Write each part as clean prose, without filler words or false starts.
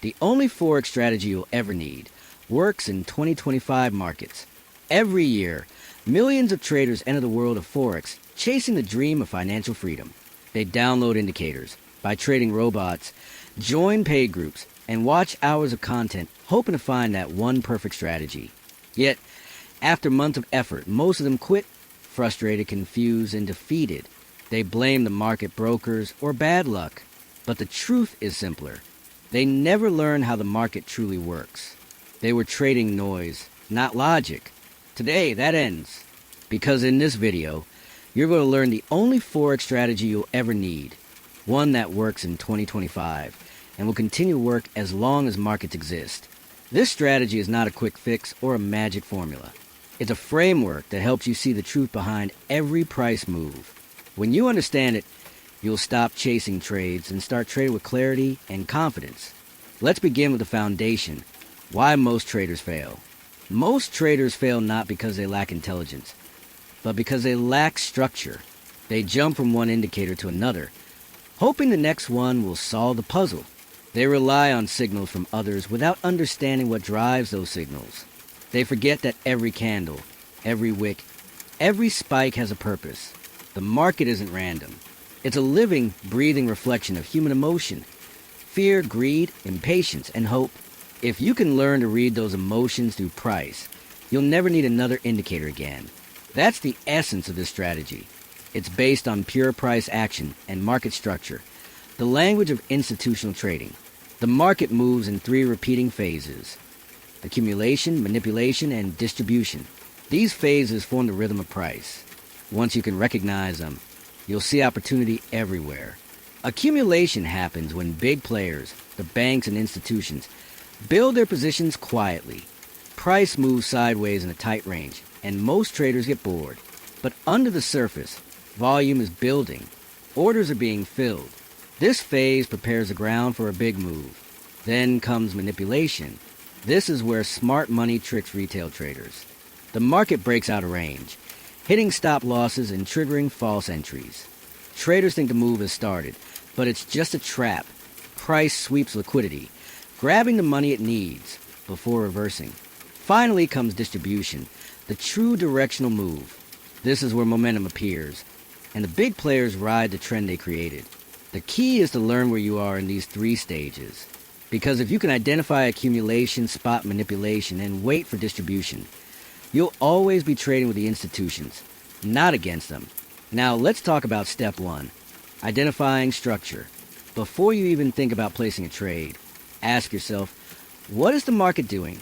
The only Forex strategy you'll ever need works in 2025 markets. Every year, millions of traders enter the world of Forex chasing the dream of financial freedom. They download indicators, buy trading robots, join paid groups, and watch hours of content hoping to find that one perfect strategy. Yet, after months of effort, most of them quit, frustrated, confused, and defeated. They blame the market brokers or bad luck. But the truth is simpler. They never learned how the market truly works. They were trading noise, not logic. Today, that ends. Because in this video, you're going to learn the only Forex strategy you'll ever need. One that works in 2025 and will continue to work as long as markets exist. This strategy is not a quick fix or a magic formula. It's a framework that helps you see the truth behind every price move. When you understand it, you'll stop chasing trades and start trading with clarity and confidence. Let's begin with the foundation. Why most traders fail. Most traders fail not because they lack intelligence, but because they lack structure. They jump from one indicator to another, hoping the next one will solve the puzzle. They rely on signals from others without understanding what drives those signals. They forget that every candle, every wick, every spike has a purpose. The market isn't random. It's a living, breathing reflection of human emotion. Fear, greed, impatience, and hope. If you can learn to read those emotions through price, you'll never need another indicator again. That's the essence of this strategy. It's based on pure price action and market structure, the language of institutional trading. The market moves in three repeating phases: accumulation, manipulation, and distribution. These phases form the rhythm of price. Once you can recognize them, you'll see opportunity everywhere. Accumulation happens when big players, the banks and institutions, build their positions quietly. Price moves sideways in a tight range, and most traders get bored. But under the surface, volume is building. Orders are being filled. This phase prepares the ground for a big move. Then comes manipulation. This is where smart money tricks retail traders. The market breaks out of range, hitting stop losses and triggering false entries. Traders think the move has started, but it's just a trap. Price sweeps liquidity, grabbing the money it needs before reversing. Finally comes distribution, the true directional move. This is where momentum appears, and the big players ride the trend they created. The key is to learn where you are in these three stages. Because if you can identify accumulation, spot manipulation, and wait for distribution, you'll always be trading with the institutions, not against them. Now let's talk about step one, identifying structure. Before you even think about placing a trade, ask yourself, what is the market doing?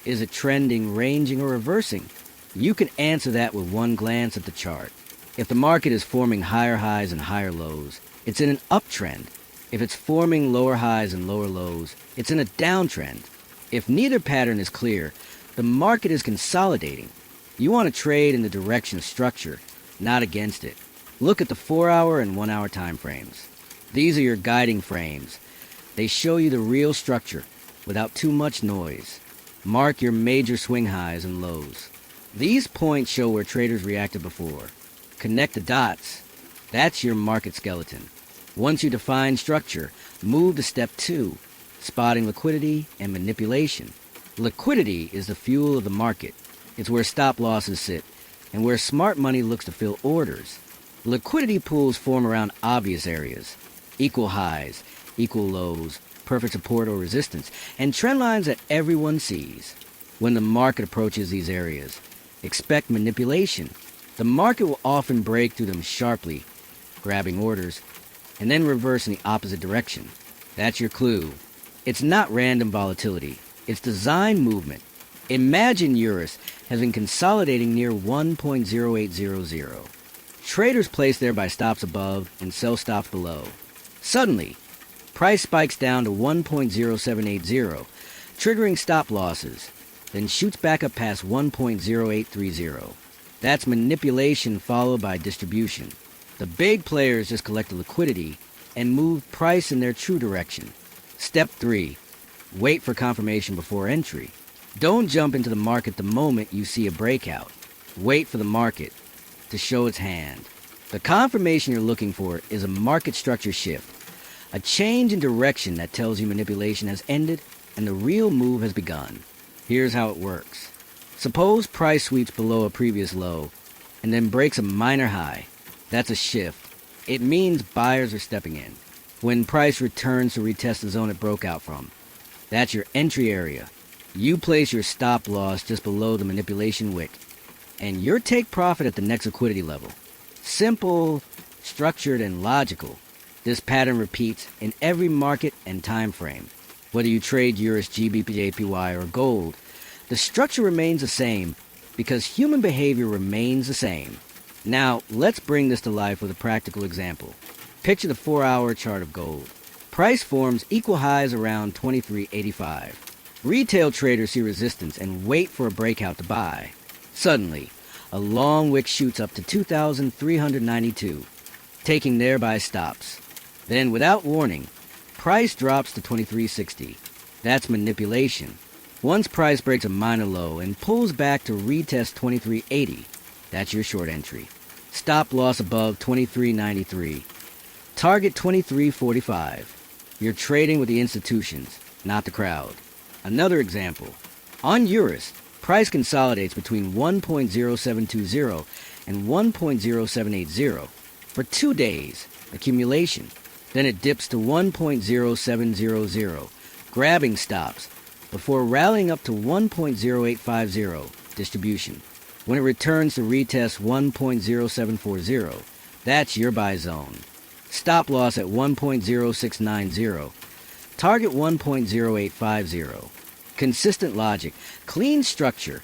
Is it trending, ranging, or reversing? You can answer that with one glance at the chart. If the market is forming higher highs and higher lows, it's in an uptrend. If it's forming lower highs and lower lows, it's in a downtrend. If neither pattern is clear, the market is consolidating. You want to trade in the direction of structure, not against it. Look at the 4-hour and 1-hour time frames. These are your guiding frames. They show you the real structure without too much noise. Mark your major swing highs and lows. These points show where traders reacted before. Connect the dots. That's your market skeleton. Once you define structure, move to step 2, spotting liquidity and manipulation. Liquidity is the fuel of the market. It's where stop losses sit and where smart money looks to fill orders. Liquidity pools form around obvious areas: equal highs, equal lows, perfect support or resistance, and trend lines that everyone sees. When the market approaches these areas, expect manipulation. The market will often break through them sharply, grabbing orders, and then reverse in the opposite direction. That's your clue. It's not random volatility. It's design movement. Imagine Eurus has been consolidating near 1.0800. Traders place there buy stops above and sell stops below. Suddenly, price spikes down to 1.0780, triggering stop losses, then shoots back up past 1.0830. That's manipulation followed by distribution. The big players just collect the liquidity and move price in their true direction. Step 3. Wait for confirmation before entry. Don't jump into the market the moment you see a breakout. Wait for the market to show its hand. The confirmation you're looking for is a market structure shift, A change in direction that tells you manipulation has ended and the real move has begun. Here's how it works. Suppose price sweeps below a previous low and then breaks a minor high. That's a shift. It means buyers are stepping in. When price returns to retest the zone it broke out from, that's your entry area. You place your stop loss just below the manipulation wick, and your take profit at the next liquidity level. Simple, structured, and logical. This pattern repeats in every market and time frame. Whether you trade USG, BPJPY, or gold, the structure remains the same because human behavior remains the same. Now, let's bring this to life with a practical example. Picture the 4-hour chart of gold. Price forms equal highs around 23.85. Retail traders see resistance and wait for a breakout to buy. Suddenly, a long wick shoots up to 2,392, taking nearby stops. Then, without warning, price drops to 23.60. That's manipulation. Once price breaks a minor low and pulls back to retest 23.80, that's your short entry. Stop loss above 23.93. Target 23.45. You're trading with the institutions, not the crowd. Another example. On Eurus, price consolidates between 1.0720 and 1.0780 for 2 days, accumulation. Then it dips to 1.0700, grabbing stops, before rallying up to 1.0850, distribution. When it returns to retest 1.0740, that's your buy zone. Stop loss at 1.0690. Target 1.0850. Consistent logic, clean structure,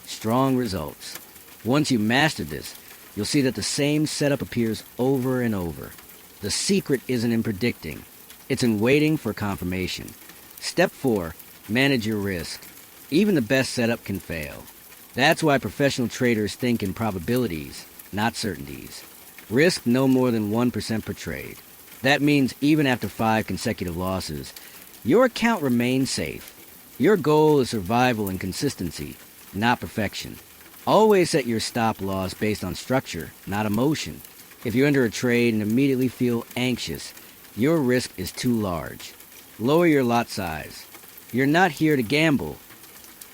strong results. Once you master this, you'll see that the same setup appears over and over. The secret isn't in predicting. It's in waiting for confirmation. Step 4, manage your risk. Even the best setup can fail. That's why professional traders think in probabilities, not certainties. Risk no more than 1% per trade. That means even after 5 consecutive losses, your account remains safe. Your goal is survival and consistency, not perfection. Always set your stop loss based on structure, not emotion. If you enter a trade and immediately feel anxious, your risk is too large. Lower your lot size. You're not here to gamble.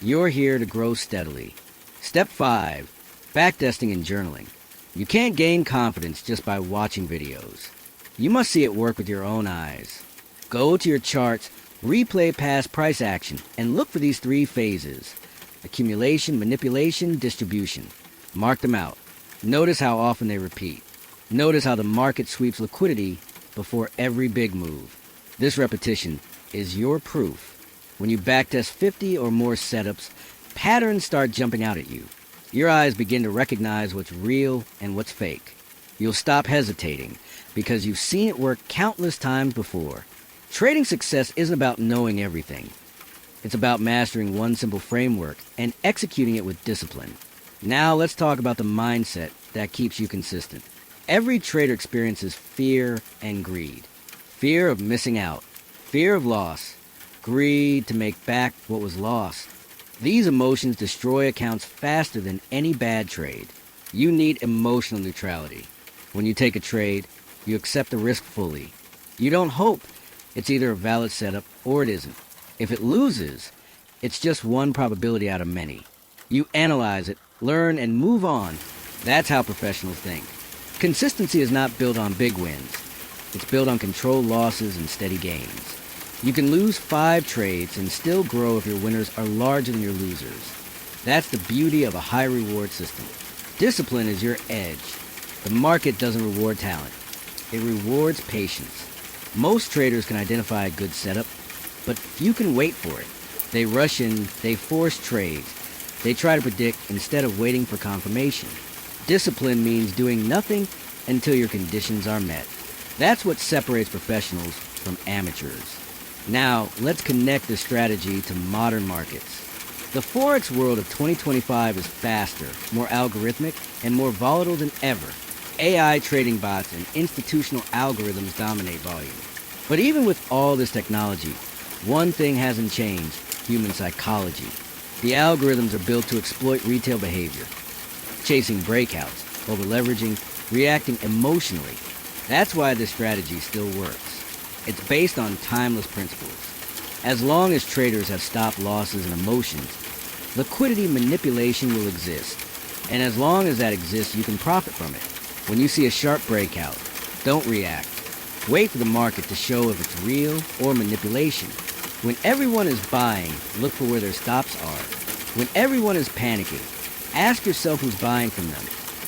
You're here to grow steadily. Step 5, backtesting and journaling. You can't gain confidence just by watching videos. You must see it work with your own eyes. Go to your charts, replay past price action, and look for these 3 phases: accumulation, manipulation, distribution. Mark them out. Notice how often they repeat. Notice how the market sweeps liquidity before every big move. This repetition is your proof. When you backtest 50 or more setups, patterns start jumping out at you. Your eyes begin to recognize what's real and what's fake. You'll stop hesitating because you've seen it work countless times before. Trading success isn't about knowing everything. It's about mastering one simple framework and executing it with discipline. Now let's talk about the mindset that keeps you consistent. Every trader experiences fear and greed. Fear of missing out. Fear of loss. Greed to make back what was lost. These emotions destroy accounts faster than any bad trade. You need emotional neutrality. When you take a trade, you accept the risk fully. You don't hope. It's either a valid setup or it isn't. If it loses, it's just one probability out of many. You analyze it, learn, and move on. That's how professionals think. Consistency is not built on big wins. It's built on controlled losses and steady gains. You can lose 5 trades and still grow if your winners are larger than your losers. That's the beauty of a high-reward system. Discipline is your edge. The market doesn't reward talent. It rewards patience. Most traders can identify a good setup, but few can wait for it. They rush in, they force trades. They try to predict instead of waiting for confirmation. Discipline means doing nothing until your conditions are met. That's what separates professionals from amateurs. Now, let's connect this strategy to modern markets. The Forex world of 2025 is faster, more algorithmic, and more volatile than ever. AI trading bots and institutional algorithms dominate volume. But even with all this technology, one thing hasn't changed: human psychology. The algorithms are built to exploit retail behavior, chasing breakouts, over-leveraging, reacting emotionally. That's why this strategy still works. It's based on timeless principles. As long as traders have stopped losses and emotions, liquidity manipulation will exist. And as long as that exists, you can profit from it. When you see a sharp breakout, don't react. Wait for the market to show if it's real or manipulation. When everyone is buying, look for where their stops are. When everyone is panicking, ask yourself who's buying from them.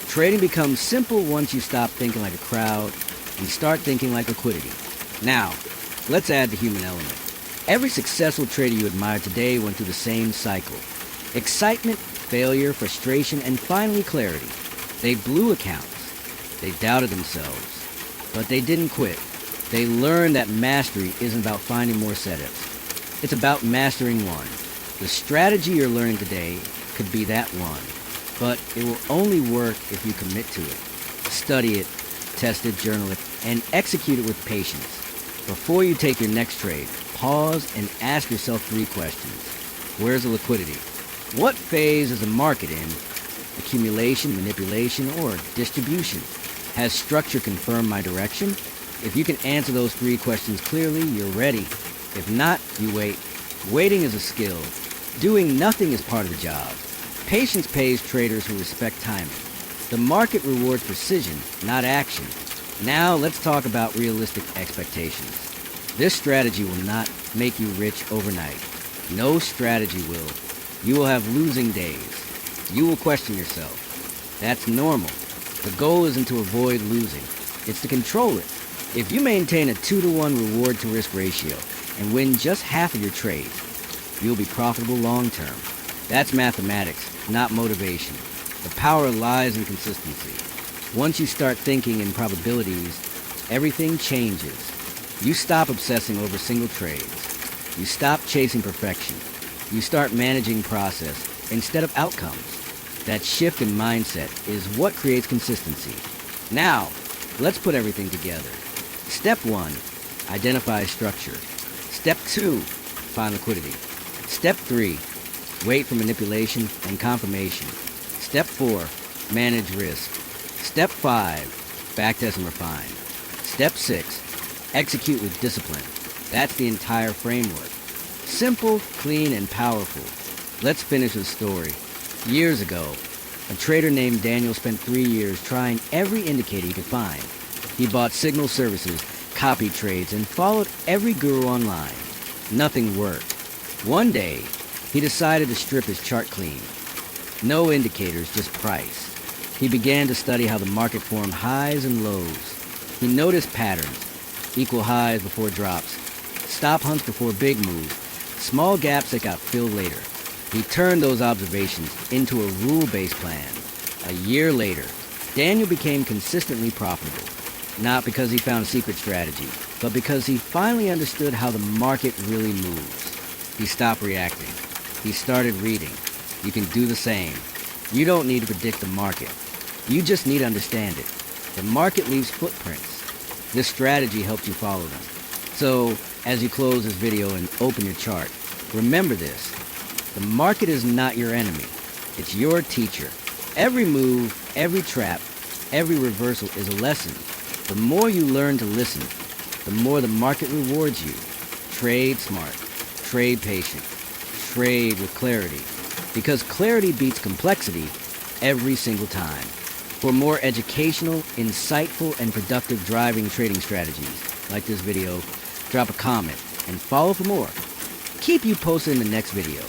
Trading becomes simple once you stop thinking like a crowd and start thinking like liquidity. Now, let's add the human element. Every successful trader you admire today went through the same cycle. Excitement, failure, frustration, and finally clarity. They blew accounts. They doubted themselves. But they didn't quit. They learned that mastery isn't about finding more setups. It's about mastering one. The strategy you're learning today could be that one. But it will only work if you commit to it. Study it, test it, journal it, and execute it with patience. Before you take your next trade, pause and ask yourself 3 questions. Where's the liquidity? What phase is the market in? Accumulation, manipulation, or distribution? Has structure confirmed my direction? If you can answer those 3 questions clearly, you're ready. If not, you wait. Waiting is a skill. Doing nothing is part of the job. Patience pays traders who respect timing. The market rewards precision, not action. Now let's talk about realistic expectations. This strategy will not make you rich overnight. No strategy will. You will have losing days. You will question yourself. That's normal. The goal isn't to avoid losing. It's to control it. If you maintain a 2-to-1 reward to risk ratio and win just half of your trades, you'll be profitable long term. That's mathematics, not motivation. The power lies in consistency. Once you start thinking in probabilities, everything changes. You stop obsessing over single trades. You stop chasing perfection. You start managing process instead of outcomes. That shift in mindset is what creates consistency. Now, let's put everything together. Step 1, identify structure. Step 2, find liquidity. Step 3, wait for manipulation and confirmation. Step 4, manage risk. Step 5, backtest and refine. Step 6, execute with discipline. That's the entire framework. Simple, clean, and powerful. Let's finish the story. Years ago, a trader named Daniel spent 3 years trying every indicator he could find. He bought signal services, copied trades, and followed every guru online. Nothing worked. One day, he decided to strip his chart clean. No indicators, just price. He began to study how the market formed highs and lows. He noticed patterns, equal highs before drops, stop hunts before big moves, small gaps that got filled later. He turned those observations into a rule-based plan. A year later, Daniel became consistently profitable. Not because he found a secret strategy, but because he finally understood how the market really moves. He stopped reacting. He started reading. You can do the same. You don't need to predict the market. You just need to understand it. The market leaves footprints. This strategy helps you follow them. So, as you close this video and open your chart, remember this. The market is not your enemy. It's your teacher. Every move, every trap, every reversal is a lesson. The more you learn to listen, the more the market rewards you. Trade smart. Trade patient. Trade with clarity. Because clarity beats complexity every single time. For more educational, insightful, and productive driving trading strategies like this video, drop a comment and follow for more. Keep you posted in the next video.